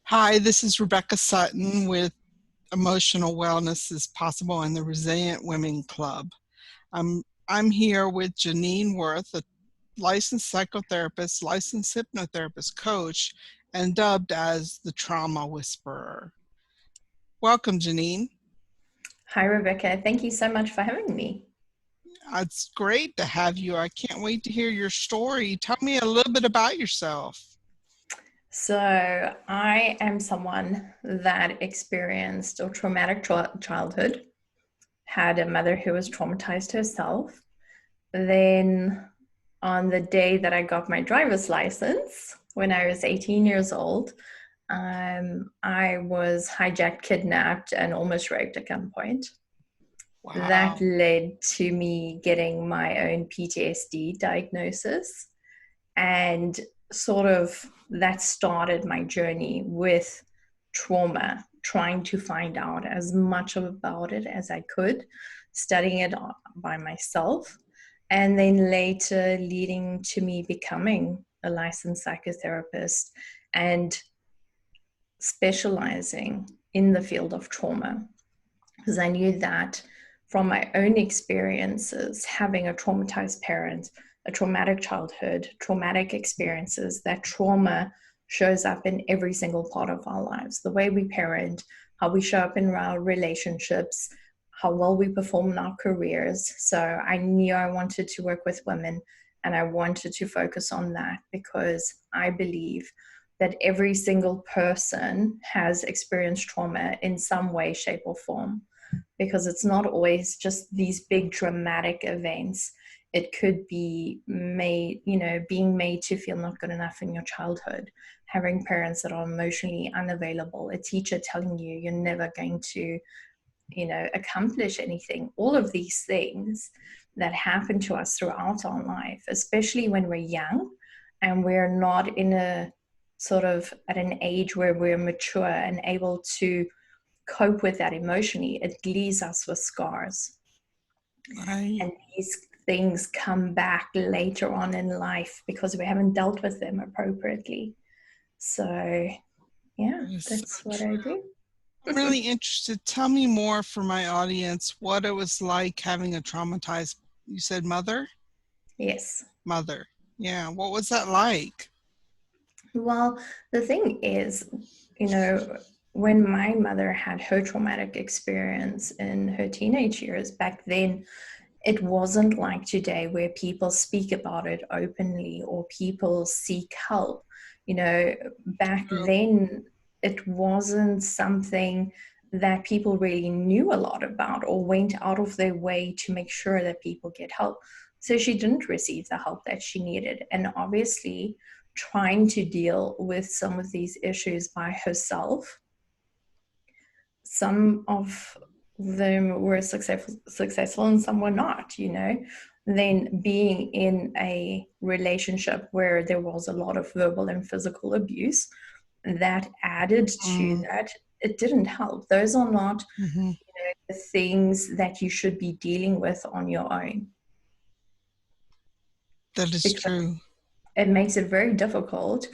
Hi, this is Rebecca Sutton with Emotional Wellness is Possible and the Resilient Women Club. I'm here with Janine Wirth, a licensed psychotherapist, licensed hypnotherapist coach, and dubbed as the Trauma Whisperer. Welcome, Janine. Hi, Rebecca. Thank you so much for having me. It's great to have you. I can't wait to hear your story. Tell me a little bit about yourself. So, I am someone that experienced a traumatic childhood, had a mother who was traumatized herself. Then, on the day that I got my driver's license, when I was 18 years old, I was hijacked, kidnapped, and almost raped at gunpoint. That Wow. led to me getting my own PTSD diagnosis. And sort of that started my journey with trauma, trying to find out as much about it as I could, studying it by myself, and then later leading to me becoming a licensed psychotherapist and specializing in the field of trauma. Because I knew that from my own experiences, having a traumatized parent, a traumatic childhood, traumatic experiences, that trauma shows up in every single part of our lives. The way we parent, how we show up in our relationships, how well we perform in our careers. So I knew I wanted to work with women and I wanted to focus on that because I believe that every single person has experienced trauma in some way, shape, or form, because it's not always just these big dramatic events. It could be being made to feel not good enough in your childhood, having parents that are emotionally unavailable, a teacher telling you you're never going to, accomplish anything. All of these things that happen to us throughout our life, especially when we're young and we're not in a sort of at an age where we're mature and able to cope with that emotionally, it leaves us with scars. Right. And these things come back later on in life because we haven't dealt with them appropriately. So, yeah, That is so that's what I true. do. I'm really interested. Tell me more for my audience what it was like having a traumatized, you said mother? Yes. Mother. Yeah. What was that like? Well, the thing is, you know, when my mother had her traumatic experience in her teenage years, back then, it wasn't like today where people speak about it openly or people seek help. Back True. then, it wasn't something that people really knew a lot about or went out of their way to make sure that people get help. So she didn't receive the help that she needed. And obviously, trying to deal with some of these issues by herself, some of them were successful and some were not, then being in a relationship where there was a lot of verbal and physical abuse, that added to Mm, that, it didn't help. Those are not hmm. the things that you should be dealing with on your own, That is because true. it makes it very difficult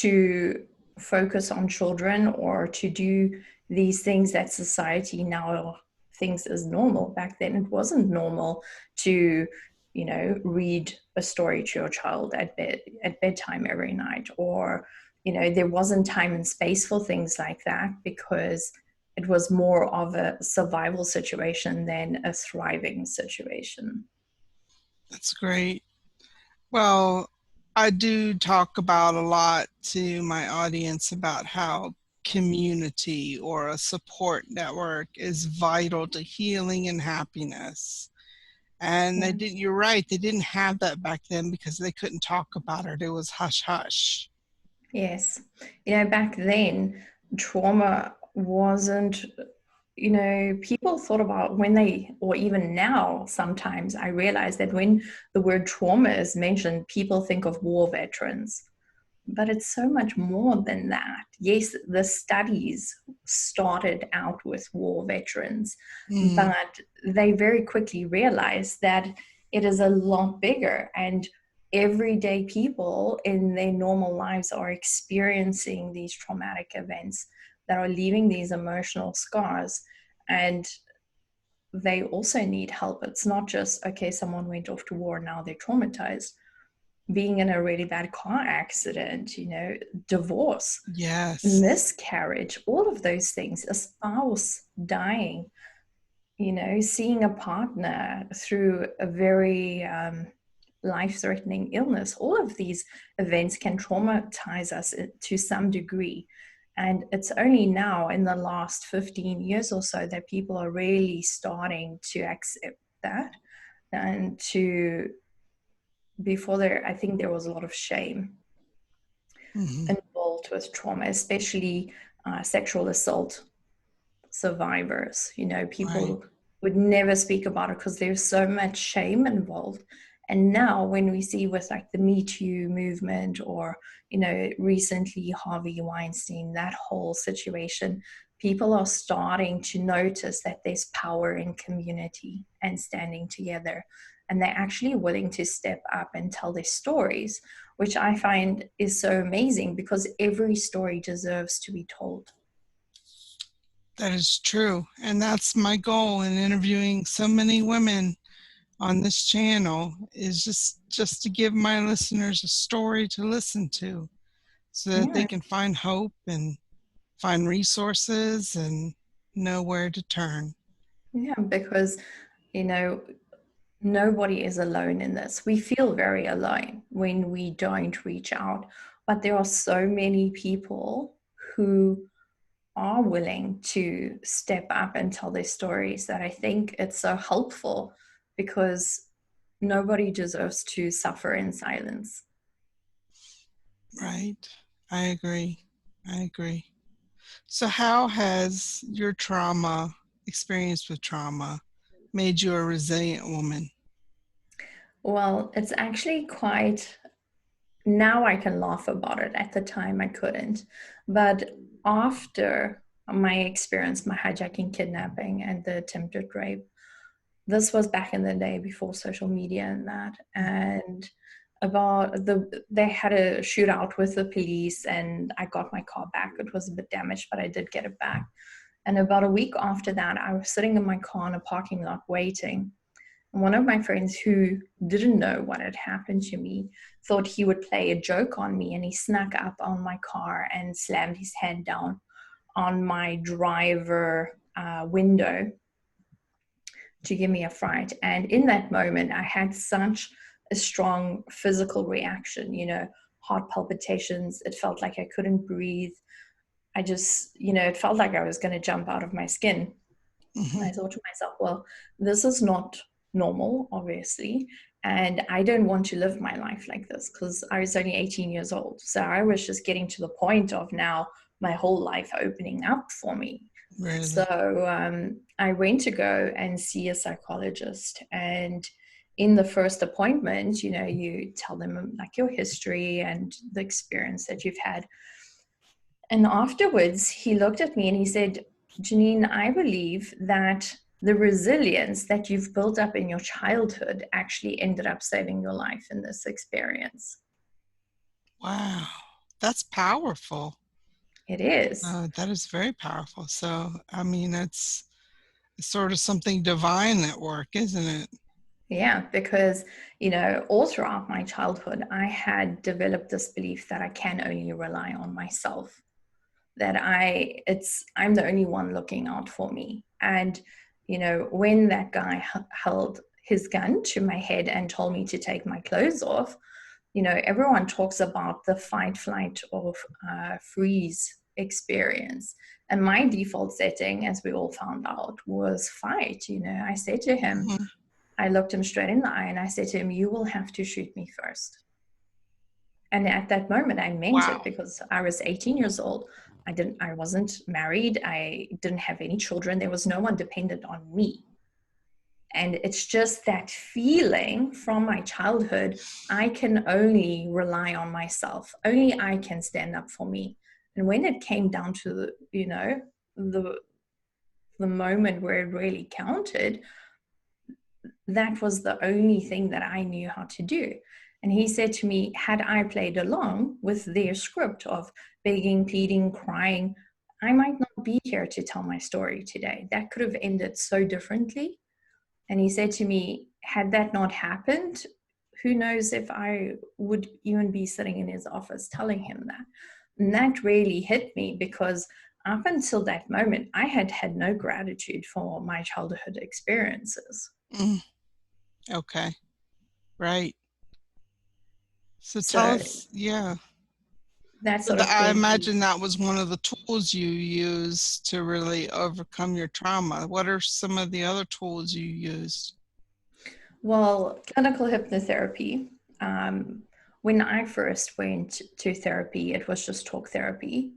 to focus on children or to do these things that society now thinks is normal. Back then, it wasn't normal to, read a story to your child at bedtime every night, or there wasn't time and space for things like that because it was more of a survival situation than a thriving situation. That's great. Well, I do talk about a lot to my audience about how community or a support network is vital to healing and happiness. And Yeah. you're right, they didn't have that back then because they couldn't talk about it. It was hush hush. Yes. Back then, trauma wasn't, people thought about when they, or even now, sometimes I realize that when the word trauma is mentioned, people think of war veterans. But it's so much more than that. Yes, the studies started out with war veterans, Mm, but they very quickly realized that it is a lot bigger. And everyday people in their normal lives are experiencing these traumatic events that are leaving these emotional scars, and they also need help. It's not just, okay, someone went off to war, now they're traumatized. Being in a really bad car accident, divorce, Yes. miscarriage, all of those things, a spouse dying, seeing a partner through a very life-threatening illness. All of these events can traumatize us to some degree. And it's only now in the last 15 years or so that people are really starting to accept that. And before there, I think there was a lot of shame Hmm. involved with trauma, especially sexual assault survivors. Right. People would never speak about it because there's so much shame involved. And now when we see with like the Me Too movement, or recently Harvey Weinstein, that whole situation, people are starting to notice that there's power in community and standing together, and they're actually willing to step up and tell their stories, which I find is so amazing, because every story deserves to be told. That is true. And that's my goal in interviewing so many women on this channel, is just to give my listeners a story to listen to so that they Yeah. can find hope and find resources and know where to turn. Yeah, because, you know, nobody is alone in this. We feel very alone when we don't reach out, but there are so many people who are willing to step up and tell their stories that I think it's so helpful, because nobody deserves to suffer in silence. Right. I agree. I agree. So, how has your experience with trauma, made you a resilient woman? Well, it's actually quite, now I can laugh about it. At the time, I couldn't. But after my experience, my hijacking, kidnapping, and the attempted rape, this was back in the day before social media and that. And they had a shootout with the police, and I got my car back. It was a bit damaged, but I did get it back. And about a week after that, I was sitting in my car in a parking lot waiting. One of my friends, who didn't know what had happened to me, thought he would play a joke on me, and he snuck up on my car and slammed his hand down on my driver window to give me a fright. And in that moment, I had such a strong physical reaction, heart palpitations. It felt like I couldn't breathe. It felt like I was going to jump out of my skin. And Hmm. I thought to myself, well, this is not normal, obviously. And I don't want to live my life like this, because I was only 18 years old. So I was just getting to the point of now my whole life opening up for me. Really? So I went to go and see a psychologist. And in the first appointment, you tell them like your history and the experience that you've had. And afterwards, he looked at me and he said, Janine, I believe that the resilience that you've built up in your childhood actually ended up saving your life in this experience. Wow. That's powerful. It is. That is very powerful. So, I mean, it's sort of something divine at work, isn't it? Yeah, because, all throughout my childhood, I had developed this belief that I can only rely on myself, that I'm the only one looking out for me. And, when that guy held his gun to my head and told me to take my clothes off, everyone talks about the fight, flight, or freeze experience. And my default setting, as we all found out, was fight. I said to him, Hmm. I looked him straight in the eye and I said to him, you will have to shoot me first. And at that moment, I meant it, Wow. because I was 18 years old. I wasn't married. I didn't have any children. There was no one dependent on me. And it's just that feeling from my childhood, I can only rely on myself. Only I can stand up for me. And when it came down to, the the moment where it really counted, that was the only thing that I knew how to do. And he said to me, had I played along with their script of begging, pleading, crying, I might not be here to tell my story today. That could have ended so differently. And he said to me, had that not happened, who knows if I would even be sitting in his office telling him that. And that really hit me, because up until that moment, I had had no gratitude for my childhood experiences. Mm. Okay. Right. So tell So us, yeah. that So sort of I gave me, imagine that was one of the tools you used to really overcome your trauma. What are some of the other tools you used? well, clinical hypnotherapy. When I first went to therapy, it was just talk therapy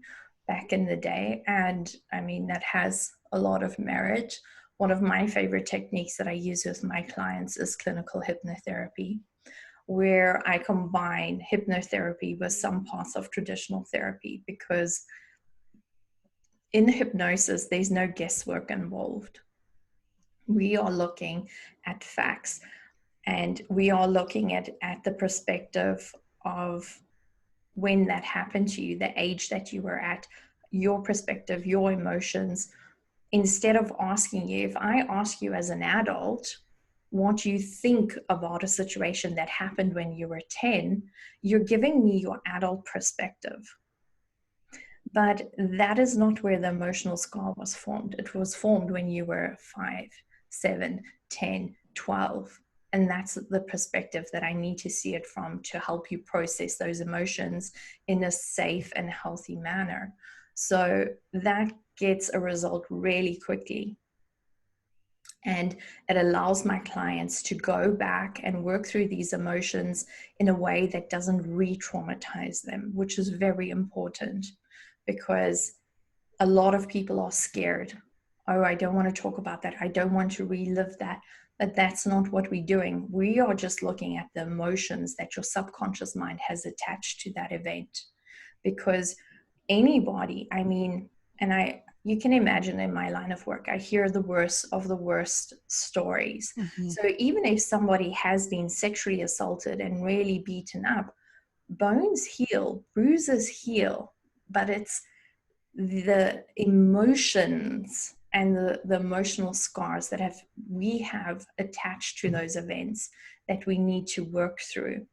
back in the day. And I mean, that has a lot of merit. One of my favorite techniques that I use with my clients is clinical hypnotherapy, where I combine hypnotherapy with some parts of traditional therapy, because in hypnosis, there's no guesswork involved. We are looking at facts, and we are looking at the perspective of when that happened to you, the age that you were at, your perspective, your emotions. Instead of asking you, if I ask you as an adult what you think about a situation that happened when you were 10, you're giving me your adult perspective. But that is not where the emotional scar was formed. It was formed when you were 5, 7, 10, 12. And that's the perspective that I need to see it from, to help you process those emotions in a safe and healthy manner. So that gets a result really quickly. And it allows my clients to go back and work through these emotions in a way that doesn't re-traumatize them, which is very important, because a lot of people are scared. Oh, I don't want to talk about that. I don't want to relive that. But that's not what we're doing. We are just looking at the emotions that your subconscious mind has attached to that event. Because anybody, I mean, you can imagine in my line of work, I hear the worst of the worst stories. Mm-hmm. So even if somebody has been sexually assaulted and really beaten up, bones heal, bruises heal, but it's the emotions and the emotional scars that we have attached to those events that we need to work through.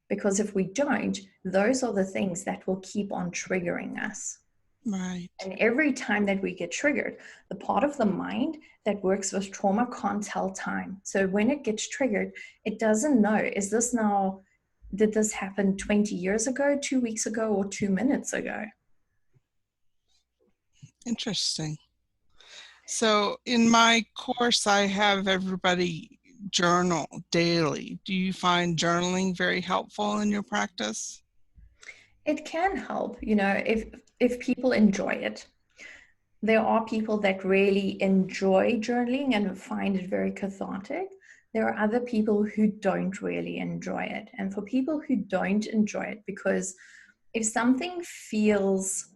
Because if we don't, those are the things that will keep on triggering us. Right. And every time that we get triggered, the part of the mind that works with trauma can't tell time. So when it gets triggered, it doesn't know, did this happen 20 years ago, 2 weeks ago, or 2 minutes ago? Interesting. So in my course, I have everybody journal daily. Do you find journaling very helpful in your practice? It can help, if people enjoy it. There are people that really enjoy journaling and find it very cathartic. There are other people who don't really enjoy it. And for people who don't enjoy it, because if something feels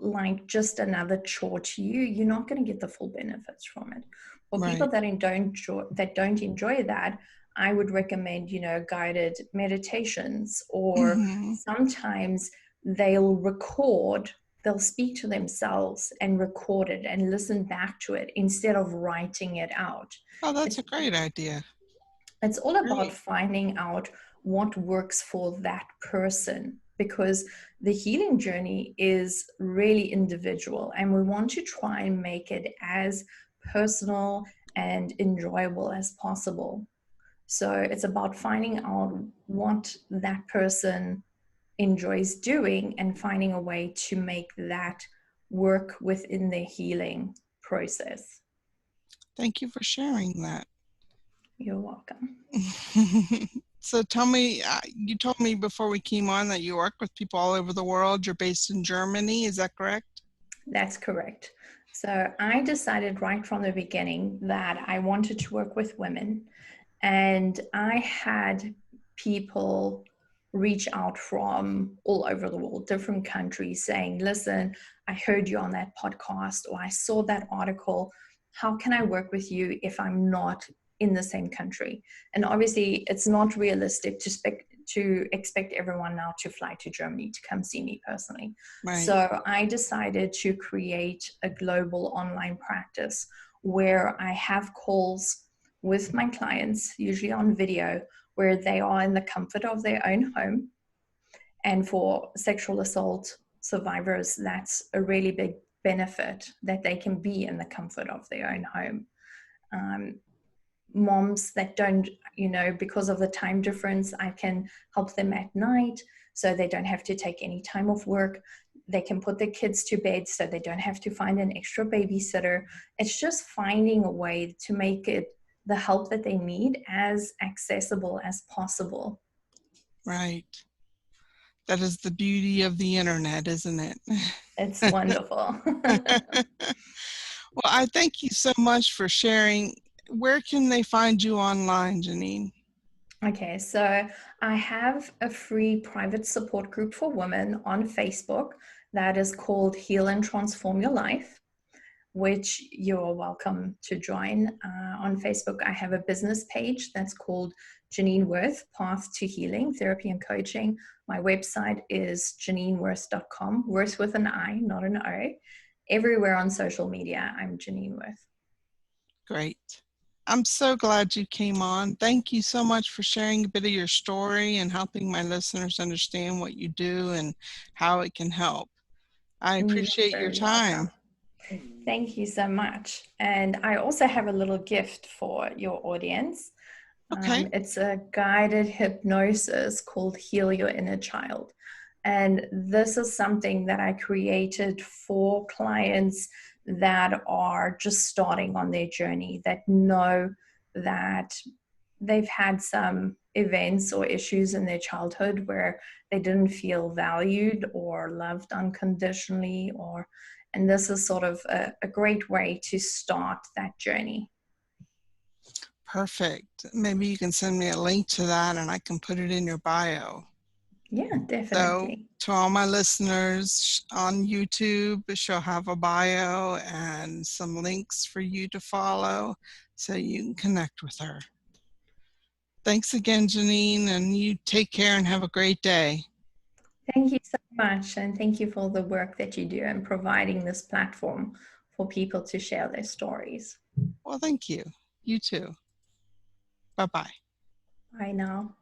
like just another chore to you, you're not going to get the full benefits from it. For people Right. that don't enjoy that, I would recommend, guided meditations, or Mm-hmm. sometimes they'll speak to themselves and record it and listen back to it instead of writing it out. Oh, that's It's a great idea. it's all about Great. finding out what works for that person, because the healing journey is really individual, and we want to try and make it as personal and enjoyable as possible. So it's about finding out what that person enjoys doing and finding a way to make that work within their healing process. Thank you for sharing that. You're welcome. So tell me, you told me before we came on that you work with people all over the world. You're based in Germany, is that correct? That's correct. So I decided right from the beginning that I wanted to work with women, and I had people reach out from all over the world, different countries, saying, listen, I heard you on that podcast, or I saw that article. How can I work with you if I'm not in the same country. And obviously, it's not realistic to expect everyone now to fly to Germany to come see me personally. Right. So I decided to create a global online practice where I have calls with my clients, usually on video, where they are in the comfort of their own home. And for sexual assault survivors, that's a really big benefit, that they can be in the comfort of their own home. Moms that don't, because of the time difference, I can help them at night so they don't have to take any time off work. They can put their kids to bed so they don't have to find an extra babysitter. It's just finding a way to make it, the help that they need, as accessible as possible. Right. That is the beauty of the internet, isn't it? It's wonderful. Well, I thank you so much for sharing. Where can they find you online, Janine? Okay, so I have a free private support group for women on Facebook that is called Heal and Transform Your Life, which you're welcome to join. On Facebook, I have a business page that's called Janine Wirth, Path to Healing, Therapy and Coaching. My website is janineworth.com, Worth with an I, not an O. Everywhere on social media, I'm Janine Wirth. Great. I'm so glad you came on. Thank you so much for sharing a bit of your story and helping my listeners understand what you do and how it can help. I You're appreciate your very time. welcome. Thank you so much. And I also have a little gift for your audience. Okay. It's a guided hypnosis called Heal Your Inner Child. And this is something that I created for clients that are just starting on their journey, that know that they've had some events or issues in their childhood where they didn't feel valued or loved unconditionally, and this is sort of a great way to start that journey. Perfect. Maybe you can send me a link to that and I can put it in your bio. Yeah, So definitely. to all my listeners on YouTube, she'll have a bio and some links for you to follow so you can connect with her. Thanks again, Janine, and you take care and have a great day. Thank you so much. And thank you for the work that you do and providing this platform for people to share their stories. Well, thank you. You too. Bye-bye. Bye now.